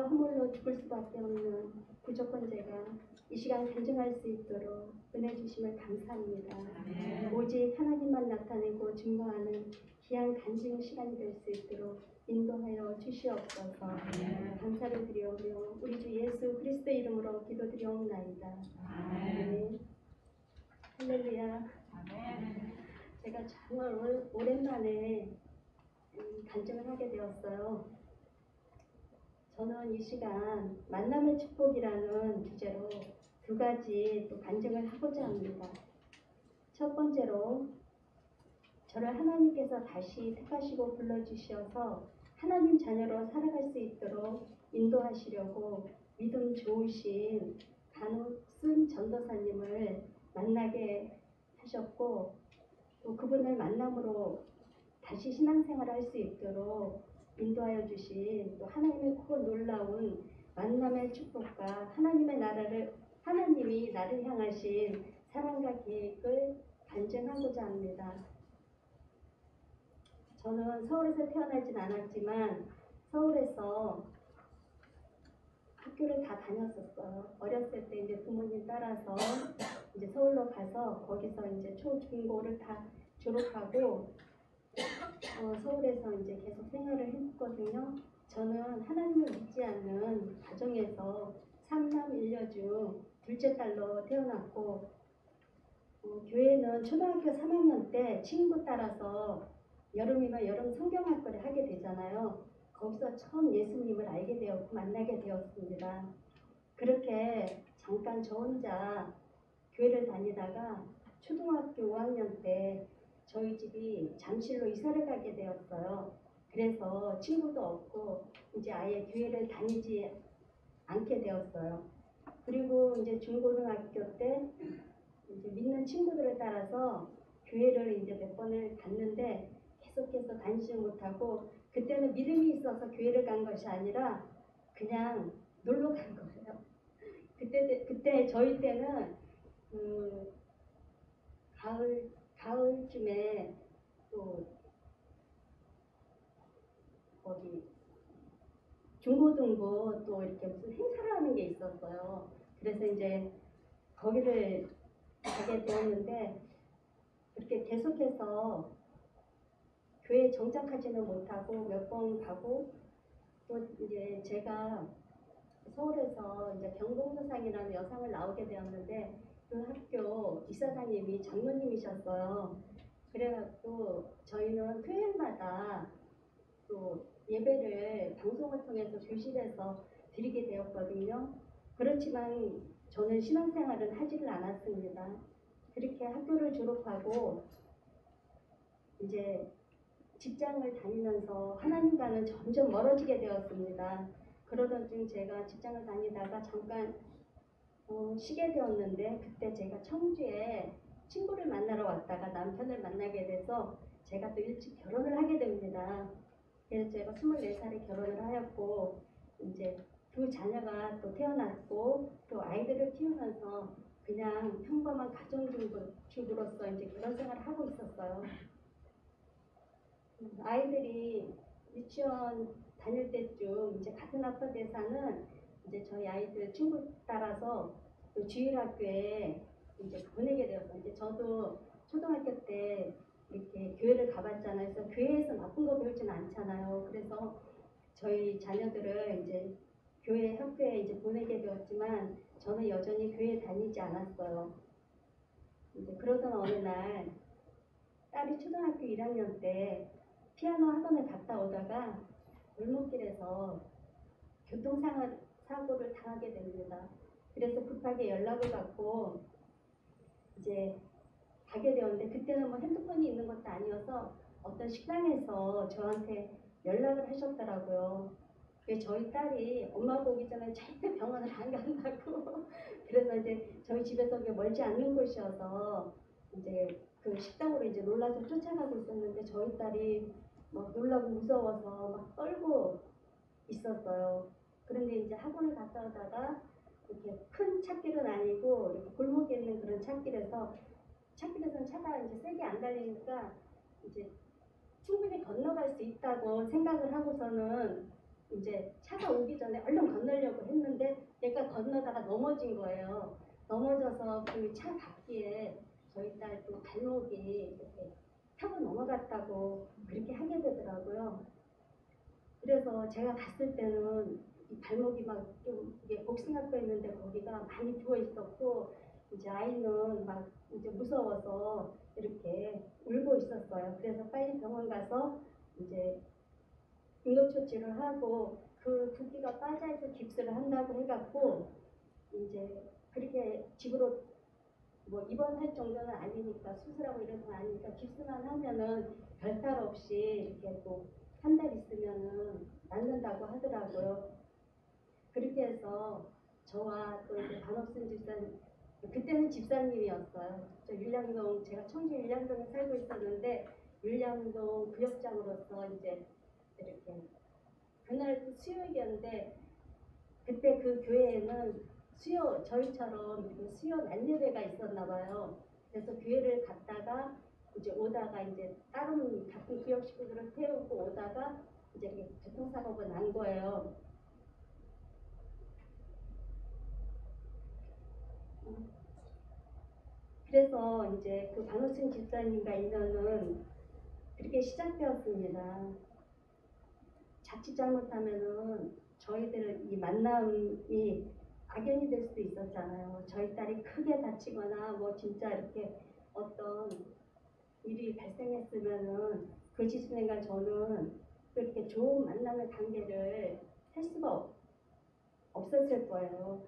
허물로 죽을 수밖에 없는 부족권제가 이 시간 간증할 수 있도록 은혜 주심을 감사합니다. 오직 하나님만 나타내고 증거하는 귀한 간증 시간이 될 수 있도록 인도하여 주시옵소서. 감사를 드리오며 우리 주 예수 그리스도 이름으로 기도드리옵나이다. 아멘. 할렐루야. 제가 정말 오랜만에 간증을 하게 되었어요. 저는 이 시간 만남의 축복이라는 주제로 두 가지 또 간증을 하고자 합니다. 첫 번째로 저를 하나님께서 다시 택하시고 불러주셔서 하나님 자녀로 살아갈 수 있도록 인도하시려고 믿음 좋으신 간욱순 전도사님을 만나게 하셨고 또 그분을 만남으로 다시 신앙생활을 할 수 있도록 인도하여 주신 또 하나님의 크고 놀라운 만남의 축복과 하나님이 나를 향하신 사랑과 계획을 간증하고자 합니다. 저는 서울에서 태어나진 않았지만 서울에서 학교를 다 다녔었어요. 어렸을 때 이제 부모님 따라서 이제 서울로 가서 거기서 이제 초중고를 다 졸업하고 서울에서 이제 계속 생활을 했거든요. 저는 하나님을 믿지 않는 가정에서 3남 1녀 중 둘째 딸로 태어났고 교회는 초등학교 3학년 때 친구 따라서 여름이면 여름 성경학교를 하게 되잖아요. 거기서 처음 예수님을 알게 되었고 만나게 되었습니다. 그렇게 잠깐 저 혼자 교회를 다니다가 초등학교 5학년 때 저희 집이 잠실로 이사를 가게 되었어요. 그래서 친구도 없고 이제 아예 교회를 다니지 않게 되었어요. 그리고 이제 중고등학교 때 이제 믿는 친구들을 따라서 교회를 이제 몇 번을 갔는데 계속해서 다니지 못하고 그때는 믿음이 있어서 교회를 간 것이 아니라 그냥 놀러 간 거예요. 그때 저희 때는 가을쯤에 또 거기 중고등부 또 이렇게 무슨 행사를 하는 게 있었어요. 그래서 이제 거기를 가게 되었는데 그렇게 계속해서 교회에 정착하지는 못하고 몇 번 가고 또 이제 제가 서울에서 이제 경동서상이라는 여상을 나오게 되었는데 그 학교 이사장님이 장로님이셨어요. 그래갖고 저희는 토요일마다 또 예배를 방송을 통해서 교실에서 드리게 되었거든요. 그렇지만 저는 신앙생활은 하지를 않았습니다. 그렇게 학교를 졸업하고 이제 직장을 다니면서 하나님과는 점점 멀어지게 되었습니다. 그러던 중 제가 직장을 다니다가 잠깐 쉬게 되었는데 그때 제가 청주에 친구를 만나러 왔다가 남편을 만나게 돼서 제가 또 일찍 결혼을 하게 됩니다. 그래서 제가 24살에 결혼을 하였고 이제 두 자녀가 또 태어났고 또 아이들을 키우면서 그냥 평범한 가정주부로서 이제 결혼 생활을 하고 있었어요. 아이들이 유치원 다닐 때쯤 이제 같은 아파트에 사는 이제 저희 아이들 친구 따라서 또 주일학교에 이제 보내게 되었어요. 이제 저도 초등학교 때 이렇게 교회를 가봤잖아요. 그래서 교회에서 나쁜 거 배우지는 않잖아요. 그래서 저희 자녀들을 이제 교회 학교에 이제 보내게 되었지만 저는 여전히 교회에 다니지 않았어요. 이제 그러던 어느 날 딸이 초등학교 1학년 때 피아노 학원을 갔다 오다가 골목길에서 교통사고를 당하게 됩니다. 그래서 급하게 연락을 받고 이제 가게 되었는데 그때는 뭐 핸드폰이 있는 것도 아니어서 어떤 식당에서 저한테 연락을 하셨더라고요. 저희 딸이 엄마 보기 전에 절대 병원을 안 간다고 그래서 이제 저희 집에서 멀지 않는 곳이어서 이제 그 식당으로 이제 놀라서 쫓아가고 있었는데 저희 딸이 막 놀라고 무서워서 막 떨고 있었어요. 그런데 이제 학원을 갔다 오다가 이렇게 큰 찻길은 아니고 이렇게 골목에 있는 그런 찻길에서는 차가 이제 세게 안 달리니까 이제 충분히 건너갈 수 있다고 생각을 하고서는 이제 차가 오기 전에 얼른 건너려고 했는데 얘가 건너다가 넘어진 거예요. 넘어져서 그 차 바퀴에 저희 딸 또 발목이 이렇게 타고 넘어갔다고 그렇게 하게 되더라고요. 그래서 제가 봤을 때는 이 발목이 막 좀 이게 복숭아 떠 있는데 거기가 많이 부어 있었고 이제 아이는 막 이제 무서워서 이렇게 울고 있었어요. 그래서 빨리 병원 가서 이제 응급처치를 하고 그 붓기가 빠져서 깁스를 한다고 해갖고 이제 그렇게 집으로 뭐 입원할 정도는 아니니까 수술하고 이런 건 아니니까 깁스만 하면은 별탈 없이 이렇게 또 한 달 있으면은 낫는다고 하더라고요. 그렇게 해서 저와 또 이제 반옥순 집사님 그때는 집사님이었어요. 저 율량동 제가 청주 율량동에 살고 있었는데 율량동 구역장으로서 이제 이렇게 그날 수요일이었는데 그때 그 교회에는 수요 저희처럼 이렇게 수요 난예배가 있었나 봐요. 그래서 교회를 갔다가 이제 오다가 이제 다른 같은 구역 식구들을 태우고 오다가 이제 이렇게 교통사고가 난 거예요. 그래서 이제 그 반호승 집사님과 인연은 그렇게 시작되었습니다. 자칫 잘못하면은 저희들 이 만남이 악연이 될 수도 있었잖아요. 저희 딸이 크게 다치거나 뭐 진짜 이렇게 어떤 일이 발생했으면은 그 집사님과 저는 그렇게 좋은 만남의 관계를 할 수가 없었을 거예요.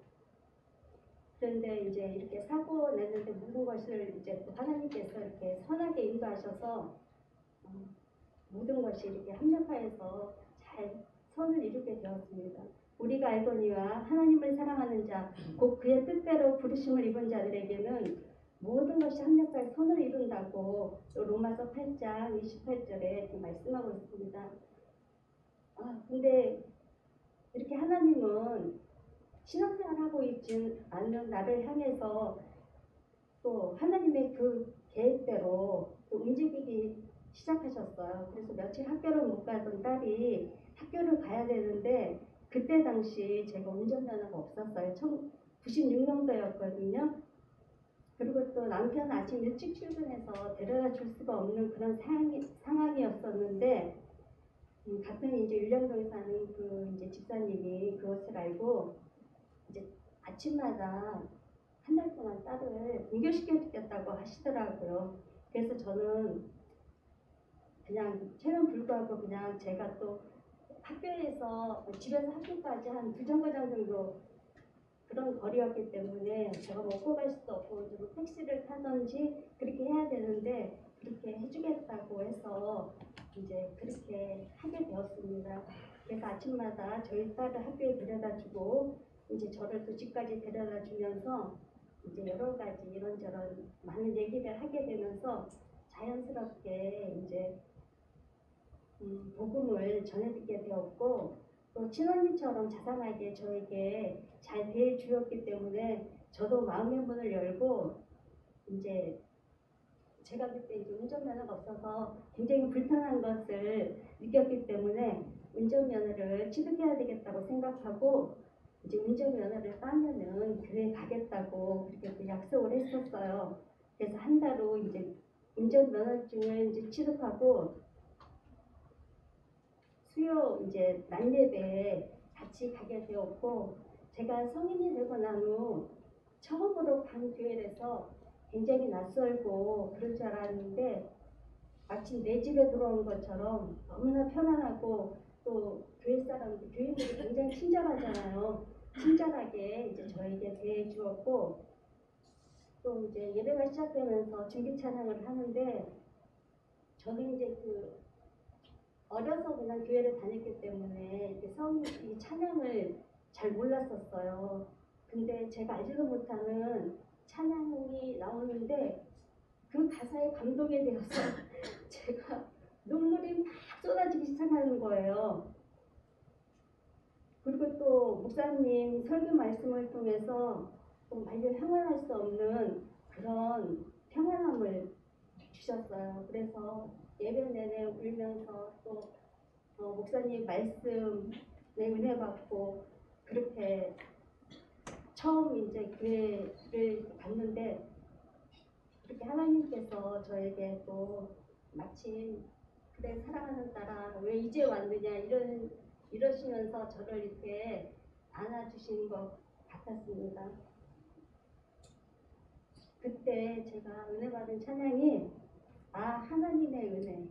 그런데 이제 이렇게 사고 냈는데 모든 것을 이제 또 하나님께서 이렇게 선하게 인도하셔서 모든 것이 이렇게 합력하여서 잘 선을 이루게 되었습니다. 우리가 알거니와 하나님을 사랑하는 자, 곧 그의 뜻대로 부르심을 입은 자들에게는 모든 것이 합력하여 선을 이룬다고 로마서 8장 28절에 말씀하고 있습니다. 근데 이렇게 하나님은 신앙생활하고 있지 않는 나를 향해서 또 하나님의 그 계획대로 또 움직이기 시작하셨어요. 그래서 며칠 학교를 못 가던 딸이 학교를 가야 되는데 그때 당시 제가 운전면허가 없었어요. 96년도였거든요. 그리고 또 남편 아침 일찍 출근해서 데려다 줄 수가 없는 그런 상황이었었는데 같은 이제 율령동에 사는 그 이제 집사님이 그것을 알고 이제 아침마다 한 달 동안 딸을 등교시켜 주겠다고 하시더라고요. 그래서 저는 그냥 최면 불구하고 그냥 제가 또 학교에서 집에서 학교까지 한 2정거장 정도 그런 거리였기 때문에 제가 먹고 갈 수도 없고 좀 택시를 타든지 그렇게 해야 되는데 그렇게 해주겠다고 해서 이제 그렇게 하게 되었습니다. 그래서 아침마다 저희 딸을 학교에 데려다 주고 이제 저를 또 집까지 데려다 주면서 이제 여러 가지 이런저런 많은 얘기를 하게 되면서 자연스럽게 이제 복음을 전해듣게 되었고 또 친언니처럼 자상하게 저에게 잘 대해 주었기 때문에 저도 마음의 문을 열고 이제 제가 그때 이제 운전면허가 없어서 굉장히 불편한 것을 느꼈기 때문에 운전면허를 취득해야 되겠다고 생각하고 이제 운전면허를 따면은 교회 가겠다고 그렇게 또 약속을 했었어요. 그래서 한 달 후 이제 운전면허증을 이제 취득하고 수요 이제 난예배에 같이 가게 되었고 제가 성인이 되고 난 후 처음으로 간 교회에서 굉장히 낯설고 그럴 줄 알았는데 마치 내 집에 들어온 것처럼 너무나 편안하고 또 교회 사람들 교인들이 굉장히 친절하잖아요. 친절하게 이제 저에게 대해 주었고 또 이제 예배가 시작되면서 준비 찬양을 하는데 저는 이제 그 어려서 그냥 교회를 다녔기 때문에 이렇게 이 찬양을 잘 몰랐었어요. 근데 제가 알지도 못하는 찬양이 나오는데 그 가사에 감동이 되어서 제가 눈물이 막 쏟아지기 시작하는 거예요. 그리고 또 목사님 설교 말씀을 통해서 말로 형언할 수 없는 그런 평안함을 주셨어요. 그래서 예배 내내 울면서 또 목사님 말씀 내 은혜 받고 그렇게 처음 이제 교회를 갔는데 그렇게 하나님께서 저에게 또 마침 그래 사랑하는 딸아 왜 이제 왔느냐 이러시면서 저를 이렇게 안아주시는 것 같았습니다. 그때 제가 은혜 받은 찬양이 하나님의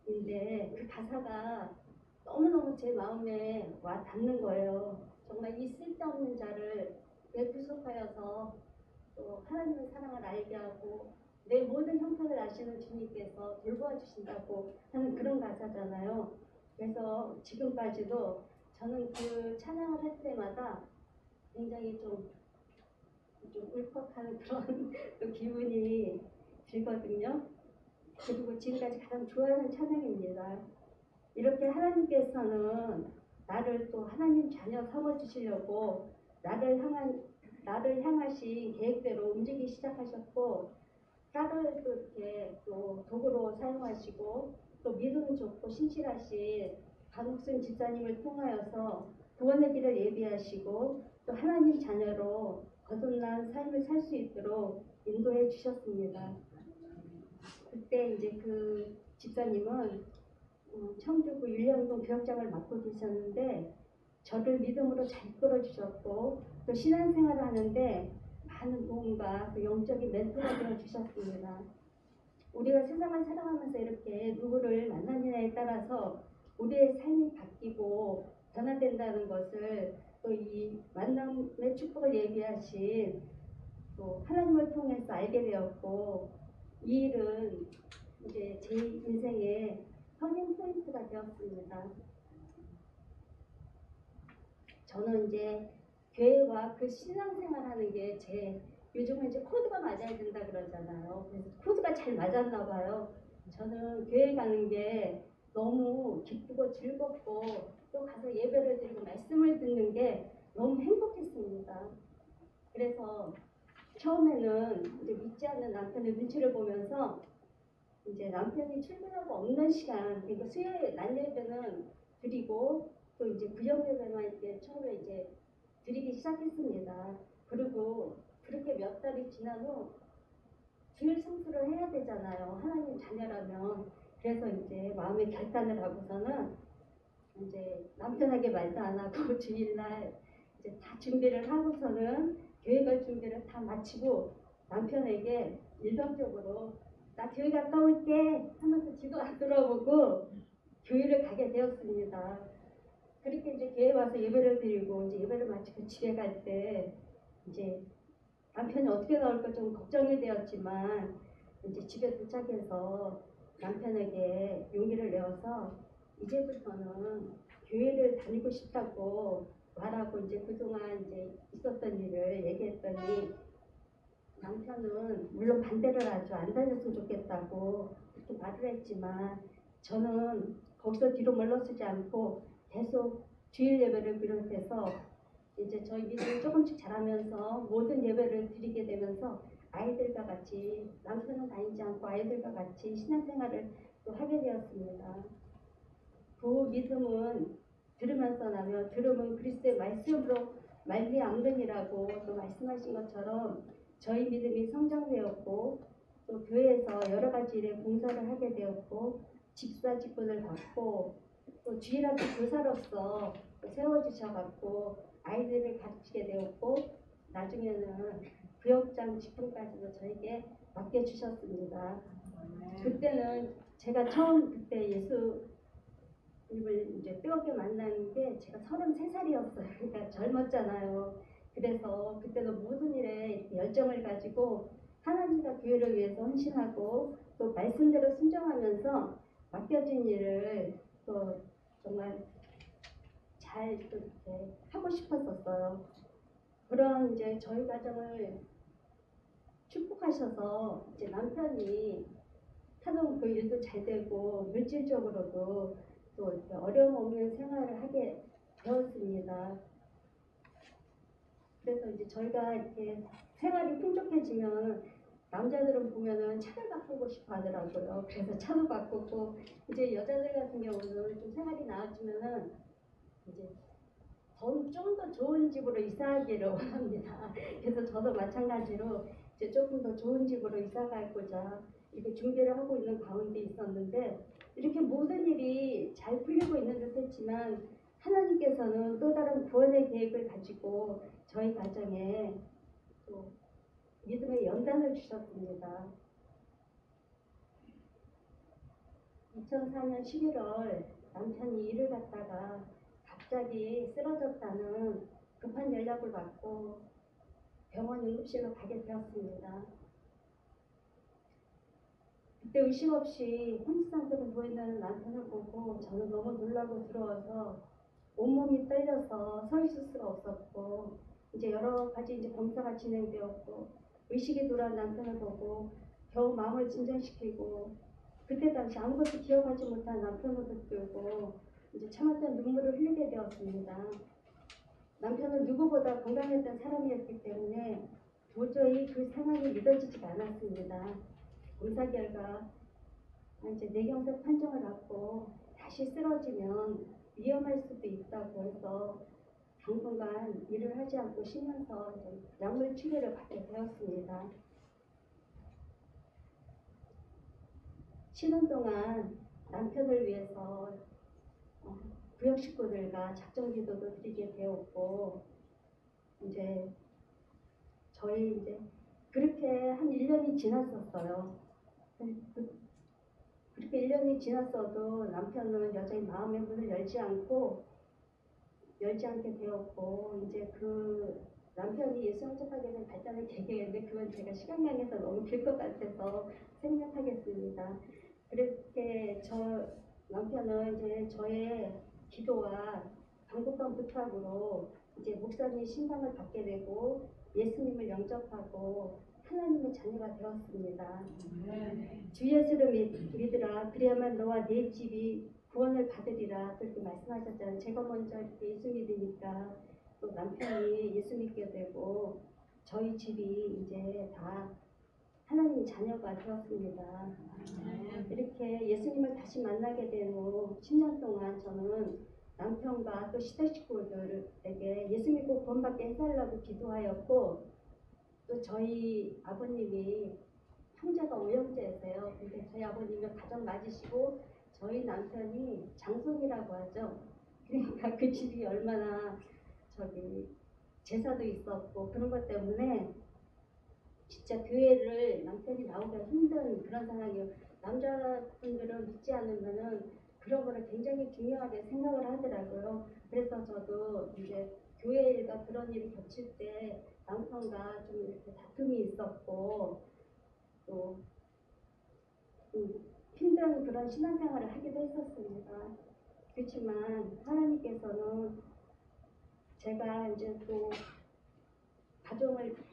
은혜인데 그 가사가 너무너무 제 마음에 와 닿는 거예요. 정말 이 쓸데없는 자를 왜 구속하여서 또 하나님의 사랑을 알게 하고 내 모든 형편을 아시는 주님께서 돌보아 주신다고 하는 그런 가사잖아요. 그래서 지금까지도 저는 그 찬양을 할 때마다 굉장히 좀 울컥하는 그런 또 기분이 들거든요. 그리고 지금까지 가장 좋아하는 찬양입니다. 이렇게 하나님께서는 나를 또 하나님 자녀 삼아주시려고 나를 향하신 계획대로 움직이기 시작하셨고 딸을 또 이렇게 또 도구로 사용하시고 또 믿음 좋고 신실하신 강욱순 집사님을 통하여서 구원의 길을 예비하시고 또 하나님 자녀로 거듭난 삶을 살 수 있도록 인도해 주셨습니다. 그때 이제 그 집사님은 청주구 율령동 교역장을 맡고 계셨는데 저를 믿음으로 잘 끌어주셨고 또 신앙생활을 하는데 많은 도움과 또 영적인 멘토가 되어주셨습니다. 우리가 세상을 살아가면서 이렇게 누구를 만나느냐에 따라서 우리의 삶이 바뀌고 변화된다는 것을 또 이 만남의 축복을 예비하신 또 하나님을 통해서 알게 되었고 이 일은 이제 제 인생의 터닝 포인트가 되었습니다. 저는 이제 교회와 그 신앙생활 하는 게 요즘은 이제 코드가 맞아야 된다 그러잖아요. 그래서 코드가 잘 맞았나 봐요. 저는 교회 가는 게 너무 기쁘고 즐겁고 또 가서 예배를 드리고 말씀을 듣는 게 너무 행복했습니다. 그래서 처음에는 이제 믿지 않는 남편의 눈치를 보면서 이제 남편이 출근하고 없는 시간, 그러니까 수요일 낮 예배는 드리고 또 이제 구역 예배만 이렇게 처음에 이제 드리기 시작했습니다. 그리고 그렇게 몇 달이 지난 후 주일 성수를 해야 되잖아요. 하나님 자녀라면. 그래서 이제 마음의 결단을 하고서는 이제 남편에게 말도 안 하고 주일날 이제 다 준비를 하고서는 교회 갈 준비를 다 마치고 남편에게 일방적으로 나 교회 갔다 올게 하면서 지도 안 돌아보고 교회를 가게 되었습니다. 그렇게 이제 교회 와서 예배를 드리고 이제 예배를 마치고 집에 갈 때 이제 남편이 어떻게 나올까 좀 걱정이 되었지만 이제 집에 도착해서 남편에게 용기를 내어서 이제부터는 교회를 다니고 싶다고 말하고 이제 그동안 이제 있었던 일을 얘기했더니 남편은 물론 반대를 하죠. 안 다녔으면 좋겠다고 그렇게 말을 했지만 저는 거기서 뒤로 물러서지 않고 계속 주일 예배를 비롯해서 이제 저희 믿음이 조금씩 자라면서 모든 예배를 드리게 되면서 아이들과 같이 남편은 다니지 않고 아이들과 같이 신앙생활을 또 하게 되었습니다. 그 믿음은 들으면서 나며 들으면 그리스도의 말씀으로 말미암느니라고 또 말씀하신 것처럼 저희 믿음이 성장되었고 또 교회에서 여러 가지 일에 봉사를 하게 되었고 집사 직분을 받고 또 주일학교 교사로서 세워주셔갖고 아이들을 가르치게 되었고 나중에는 구역장 직분까지도 저에게 맡겨주셨습니다. 그때는 제가 처음 그때 예수님을 이제 뜨겁게 만난 게 제가 33살이었어요. 그러니까 젊었잖아요. 그래서 그때는 모든 일에 이렇게 열정을 가지고 하나님과 교회를 위해서 헌신하고 또 말씀대로 순종하면서 맡겨진 일을 또 정말 잘 또 이렇게 하고 싶었었어요. 그런 이제 저희 가정을 축복하셔서 이제 남편이 하던 그 일도 잘 되고 물질적으로도 또 이렇게 어려움 없는 생활을 하게 되었습니다. 그래서 이제 저희가 이렇게 생활이 풍족해지면 남자들은 보면은 차를 바꾸고 싶어 하더라고요. 그래서 차도 바꾸고 이제 여자들 같은 경우는 좀 생활이 나아지면은 이제 좀 더 좋은 집으로 이사하기를 원합니다. 그래서 저도 마찬가지로 이제 조금 더 좋은 집으로 이사 가고자 이렇게 준비를 하고 있는 가운데 있었는데 이렇게 모든 일이 잘 풀리고 있는 듯 했지만 하나님께서는 또 다른 구원의 계획을 가지고 저희 가정에 또 믿음의 연단을 주셨습니다. 2004년 11월 남편이 일을 갔다가 갑자기 쓰러졌다는 급한 연락을 받고 병원 응급실로 가게 되었습니다. 그때 의식 없이 혼수 상태로 누워있는 남편을 보고 저는 너무 놀라고 들어와서 온몸이 떨려서 서 있을 수가 없었고 이제 여러 가지 이제 검사가 진행되었고 의식이 돌아온 남편을 보고 겨우 마음을 진정시키고 그때 당시 아무것도 기억하지 못한 남편을 붙들고 이제 참았던 눈물을 흘리게 되었습니다. 남편은 누구보다 건강했던 사람이었기 때문에 도저히 그 상황이 믿어지지가 않았습니다. 검사 결과 이제 뇌경색 판정을 받고 다시 쓰러지면 위험할 수도 있다고 해서 당분간 일을 하지 않고 쉬면서 약물 치료를 받게 되었습니다. 쉬는 동안 남편을 위해서 구역 식구들과 작정 기도도 드리게 되었고 이제 저희 이제 그렇게 한 1년이 지났었어요. 그렇게 1년이 지났어도 남편은 여전히 마음의 문을 열지 않게 되었고 이제 그 남편이 예수 영접하게 된 발단의 계기인데 그건 제가 시간량에서 너무 길 것 같아서 생략하겠습니다. 그렇게 저 남편은 이제 저의 기도와 간곡한 부탁으로 이제 목사님 신방을 받게 되고 예수님을 영접하고 하나님의 자녀가 되었습니다. 주 예수를 믿으라 그래야만 너와 네 집이 구원을 받으리라 그렇게 말씀하셨잖아요. 제가 먼저 이렇게 예수 믿으니까 또 남편이 예수 믿게 되고 저희 집이 이제 다 하나님 자녀가 되었습니다. 이렇게 예수님을 다시 만나게 된 후 10년 동안 저는 남편과 또 시대 식구들에게 예수 믿고 구원받게 해달라고 기도하였고 또 저희 아버님이 형제가 5형제세요. 근데 저희 아버님이 가정 맞으시고 저희 남편이 장손이라고 하죠. 그러니까 그 집이 얼마나 제사도 있었고 그런 것 때문에 진짜 교회를 남편이 나오기가 힘든 그런 상황이에요. 남자분들은 믿지 않으면은 그런 거를 굉장히 중요하게 생각을 하더라고요. 그래서 저도 이제 교회 일과 그런 일이 겹칠 때 남편과 좀 이렇게 다툼이 있었고 또 힘든 그런 신앙생활을 하기도 했었습니다. 그렇지만 하나님께서는 제가 이제 또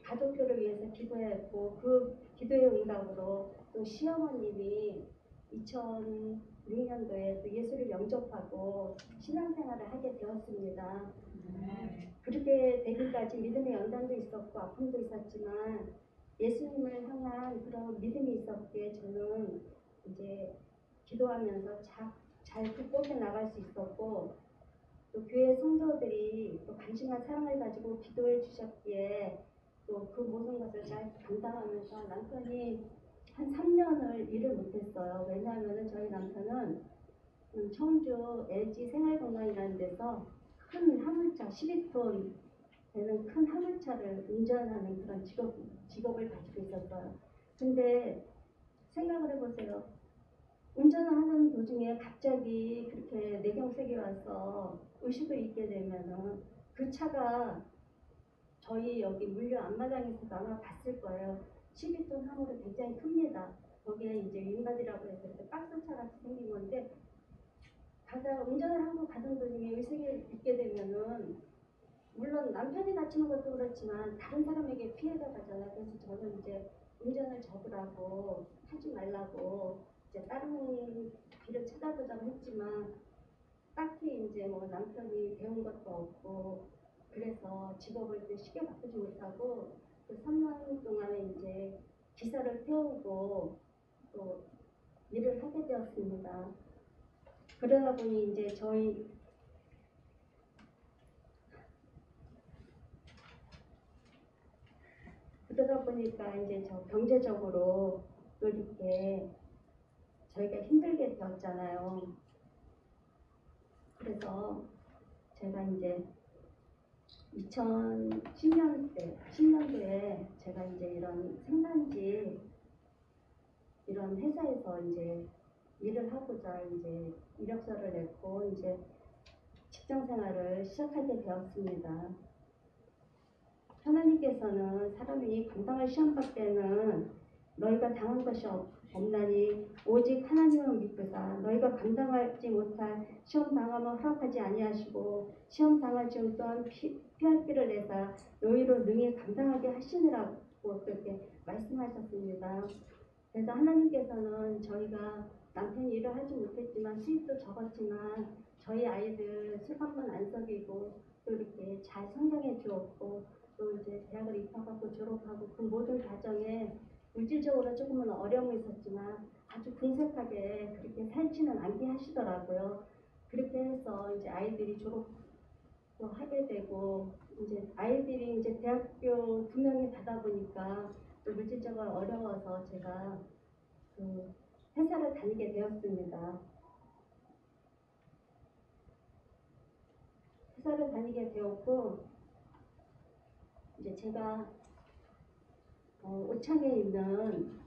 가족들을 위해서 기도했고 그 기도의 응답으로 또 시어머님이 2006년도에 또 예수를 영접하고 신앙생활을 하게 되었습니다. 그렇게 되기까지 믿음의 연단도 있었고 아픔도 있었지만 예수님을 향한 그런 믿음이 있었기에 저는 이제 기도하면서 잘 극복해 나갈 수 있었고 또 교회 성도들이 또 간증한 사랑을 가지고 기도해 주셨기에 또 그 모든 것을 잘 감당하면서 남편이 한 3년을 일을 못했어요. 왜냐하면 저희 남편은 청주 LG 생활건강이라는 데서 큰 화물차 12톤 되는 큰 화물차를 운전하는 그런 직업을 가지고 있었어요. 근데 생각을 해보세요. 운전을 하는 도중에 갑자기 그렇게 뇌경색이 와서 의식을 잃게 되면은 그 차가 저희 여기 물류 앞마당에서도 아마 봤을 거예요. 12톤 화물은 굉장히 큽니다. 거기에 이제 윙바디라고 해서 이렇게 박스차 같이 생긴 건데 운전을 하고 가던 도중에 의식을 잃게 되면은 물론 남편이 다치는 것도 그렇지만 다른 사람에게 피해가 가잖아요. 그래서 저는 이제 운전을 접으라고 하지 말라고 이제 다른 길을 찾아보자고 했지만 딱히 이제 뭐 남편이 배운 것도 없고 그래서 직업을 쉽게 바꾸지 못하고 그 3년 동안에 이제 기사를 태우고 또 일을 하게 되었습니다. 그러다 보니 이제 저희 그러다 보니까 이제 저 경제적으로 또 이렇게 저희가 힘들게 되었잖아요. 그래서 제가 이제 10년도에 제가 이제 이런 생산지 이런 회사에서 이제 일을 하고자 이제 이력서를 냈고 이제 직장 생활을 시작하게 되었습니다. 하나님께서는 사람이 감당할 시험 볼 때는 너희가 당한 것이 없나니 오직 하나님을 믿으사 너희가 감당하지 못할 시험 당함을 허락하지 아니하시고 시험 당하지 못한 피할 길을 내사 너희로 능히 감당하게 하시느라고 그렇게 말씀하셨습니다. 그래서 하나님께서는 저희가 남편이 일을 하지 못했지만 수입도 적었지만 저희 아이들 술한번 안 썩이고 또 이렇게 잘 성장해 주었고 또 이제 대학을 입학하고 졸업하고 그 모든 과정에 물질적으로 조금은 어려움이 있었지만 아주 궁색하게 그렇게 살지는 않게 하시더라고요. 그렇게 해서 이제 아이들이 졸업도 하게 되고 이제 아이들이 이제 대학교 2명이 가다 보니까 또 물질적으로 어려워서 제가 그 회사를 다니게 되었습니다. 회사를 다니게 되었고 이제 제가 오창에 있는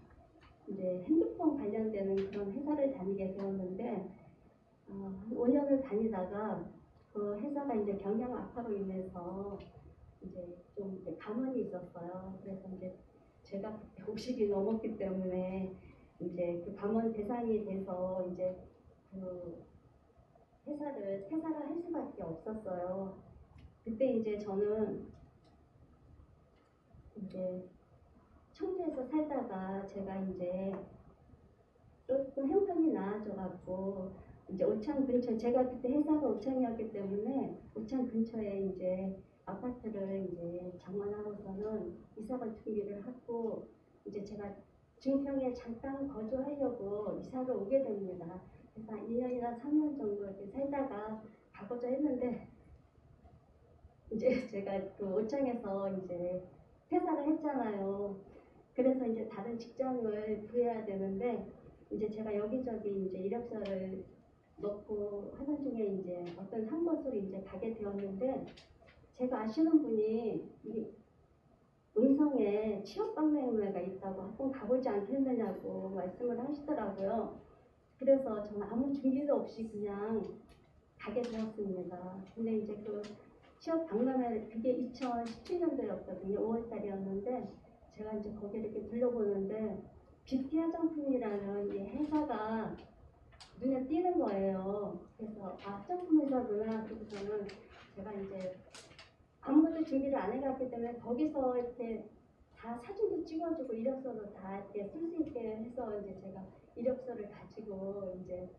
이제 핸드폰 관련되는 그런 회사를 다니게 되었는데 5년을 다니다가 그 회사가 이제 경영 악화로 인해서 이제 좀 이제 감원이 있었어요. 그래서 이제 제가 50이 넘었기 때문에 이제 그 감원 대상이 돼서 이제 그 회사를 퇴사를 할 수밖에 없었어요. 그때 이제 저는 이제 청주에서 살다가 제가 이제 조금 형편이 나아져갖고 이제 오창 근처 제가 그때 회사가 오창이었기 때문에 오창 근처에 이제 아파트를 이제 장만하고서는 이사갈 준비를 하고 이제 제가 중평에 잠깐 거주하려고 이사를 오게 됩니다. 그래서 2년이나 3년 정도 이렇게 살다가 가고자 했는데 이제 제가 그 오창에서 이제 퇴사를 했잖아요. 그래서 이제 다른 직장을 구해야 되는데 이제 제가 여기저기 이제 이력서를 넣고 하는 중에 이제 어떤 한 곳으로 이제 가게 되었는데 제가 아시는 분이 이 음성에 취업박람회가 있다고 한번 가보지 않겠느냐고 말씀을 하시더라고요. 그래서 저는 아무 준비도 없이 그냥 가게 되었습니다. 근데 이제 그 취업 박람회 그게 2017년도였거든요. 5월달이었는데 제가 이제 거기를 이렇게 둘러보는데 뷰티 화장품이라는 이 회사가 눈에 띄는 거예요. 그래서 화장품 회사구나. 그래서는 제가 이제 아무것도 준비를 안 해갔기 때문에 거기서 이렇게 다 사진도 찍어주고 이력서도 다 이렇게 쓸 수 있게 해서 이제 제가 이력서를 가지고 이제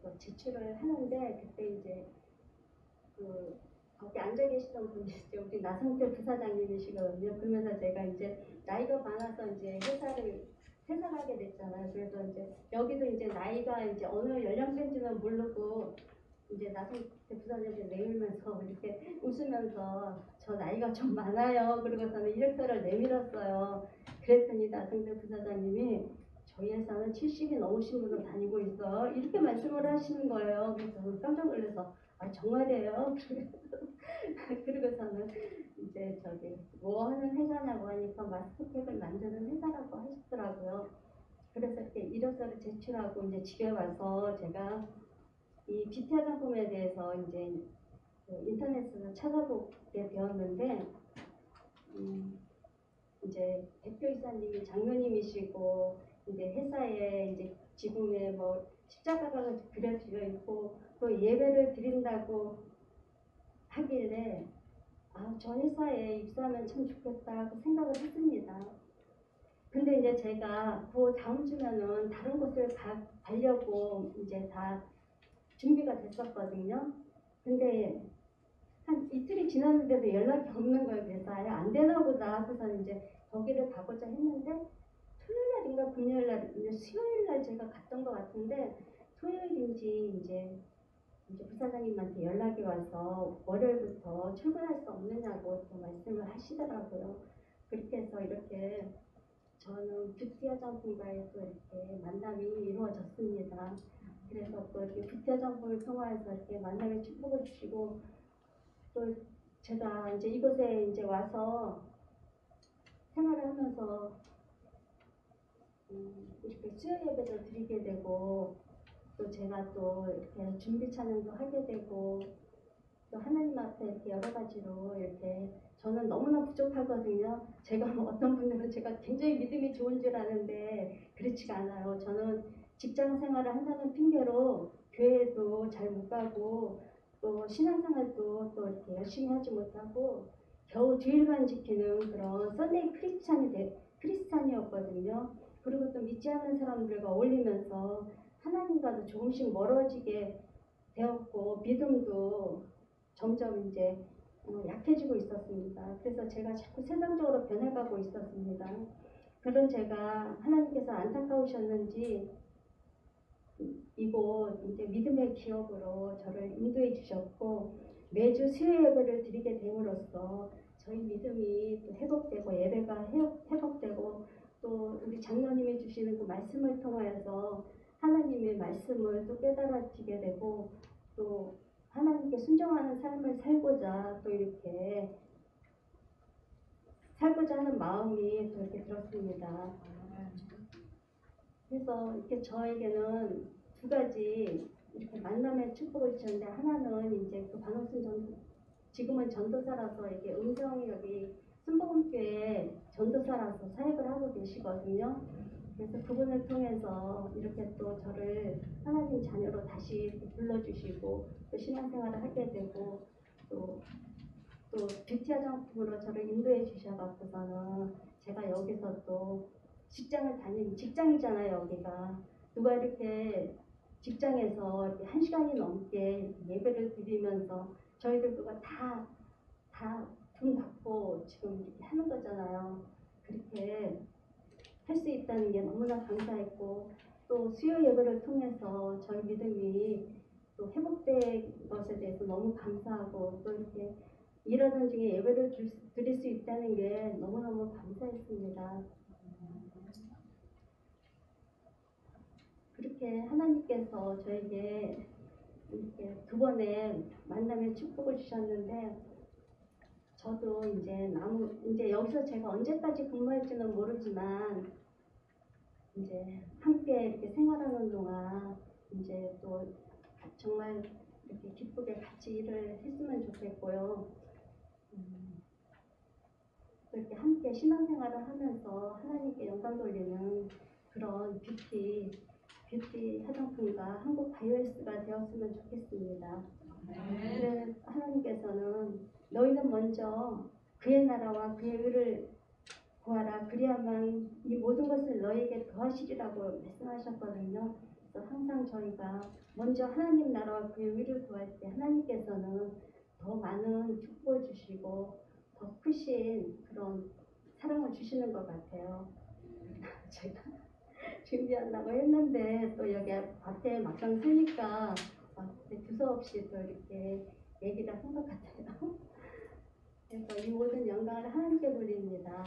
또 제출을 하는데 그때 이제 그 거기 앉아 계시던 분이 이제 우리 나성태 부사장님이시거든요. 그러면서 제가 이제 나이가 많아서 이제 회사를 퇴사하게 됐잖아요. 그래서 이제 여기도 이제 나이가 이제 어느 연령대인지는 모르고 이제 나성태 부사장님 내밀면서 이렇게 웃으면서 저 나이가 좀 많아요. 그러고서는 이력서를 내밀었어요. 그랬더니 나성태 부사장님이 저희 회사는 70이 넘으신 분도 다니고 있어. 이렇게 말씀을 하시는 거예요. 그래서 깜짝 놀라서 아 정말이에요? 그러고서는 이제 저기 뭐 하는 회사냐고 하니까 마스크팩을 만드는 회사라고 하시더라고요. 그래서 이렇게 이력서를 제출하고 이제 집에 와서 제가 이 뷰티 화장품에 대해서 이제 그 인터넷에서 찾아보게 되었는데 이제 대표이사님이 장로님이시고 이제 회사에 이제 지붕에 뭐 십자가가 그려져 있고 또 예배를 드린다고 하길래 아, 저 회사에 입사하면 참 좋겠다 그 생각을 했습니다. 근데 이제 제가 그 다음 주면은 다른 곳을 가려고 이제 다 준비가 됐었거든요. 근데 한 이틀이 지났는데도 연락이 없는 거예요. 그래서 아예 안 되나 보다 하고서 이제 거기를 가고자 했는데 토요일 날인가 금요일 날, 수요일 날 제가 갔던 것 같은데 토요일인지 이제 부사장님한테 연락이 와서 월요일부터 출근할 수 없느냐고 또 말씀을 하시더라고요. 그렇게 해서 이렇게 저는 뷰티 화장품과의 또 이렇게 만남이 이루어졌습니다. 그래서 또 이렇게 뷰티 화장품을 통해서 이렇게 만남의 축복을 주시고 또 제가 이제 이곳에 이제 와서 생활을 하면서 이렇게 수요 예배를 드리게 되고 또 제가 또 이렇게 준비 찬양도 하게 되고 또 하나님 앞에 이렇게 여러 가지로 이렇게 저는 너무나 부족하거든요. 제가 어떤 분들은 제가 굉장히 믿음이 좋은 줄 아는데 그렇지가 않아요. 저는 직장 생활을 한다는 핑계로 교회도 잘 못 가고 또 신앙생활도 또 이렇게 열심히 하지 못하고 겨우 주일만 지키는 그런 썬데이 크리스찬이었거든요. 그리고 또 믿지 않는 사람들과 어울리면서 하나님과도 조금씩 멀어지게 되었고 믿음도 점점 이제 약해지고 있었습니다. 그래서 제가 자꾸 세상적으로 변해가고 있었습니다. 그런 제가 하나님께서 안타까우셨는지 이곳 이제 믿음의 기업으로 저를 인도해 주셨고 매주 수요 예배를 드리게 됨으로써 저희 믿음이 또 회복되고 예배가 회복되고 또 우리 장로님이 주시는 그 말씀을 통하여서 하나님의 말씀을 또 깨달아지게 되고 또 하나님께 순종하는 삶을 살고자 또 이렇게 살고자 하는 마음이 또 이렇게 들었습니다. 그래서 이렇게 저에게는 두 가지 이렇게 만남의 축복을 주셨는데 하나는 이제 그 반옥순 전도 지금은 전도사라서 이게 음성이 여기 순복음교회 전도사라서 사역을 하고 계시거든요. 그래서 그분을 통해서 이렇게 또 저를 하나님 자녀로 다시 불러주시고 또 신앙생활을 하게 되고 또 뷰티 화장품으로 저를 인도해 주셔갖고서는 제가 여기서 또 직장이잖아요 여기가. 누가 이렇게 직장에서 이렇게 1시간이 넘게 예배를 드리면서 저희들 그거 다 돈 받고 지금 이렇게 하는 거잖아요. 그렇게 할 수 있다는 게 너무나 감사했고 또 수요 예배를 통해서 저희 믿음이 또 회복된 것에 대해서 너무 감사하고 또 이렇게 일하던 중에 예배를 드릴 수 있다는 게 너무너무 감사했습니다. 그렇게 하나님께서 저에게 이렇게 두 번의 만남의 축복을 주셨는데 저도 이제 여기서 제가 언제까지 근무할지는 모르지만 이제 함께 이렇게 생활하는 동안 이제 또 정말 이렇게 기쁘게 같이 일을 했으면 좋겠고요. 또 이렇게 함께 신앙생활을 하면서 하나님께 영광 돌리는 그런 뷰티 화장품과 한국 바이오에스가 되었으면 좋겠습니다. 그래서 하나님께서는 너희는 먼저 그의 나라와 그의 의를 구하라 그리하면 이 모든 것을 너희에게 더하시리라고 말씀하셨거든요. 그래서 항상 저희가 먼저 하나님 나라와 그의 의를 구할 때 하나님께서는 더 많은 축복을 주시고 더 크신 그런 사랑을 주시는 것 같아요. 제가 준비한다고 했는데 또 여기 앞에 막상 서니까 두서없이 또 이렇게 얘기를 한 것 같아요. 그래서 이 모든 영광을 하나님께 돌립니다.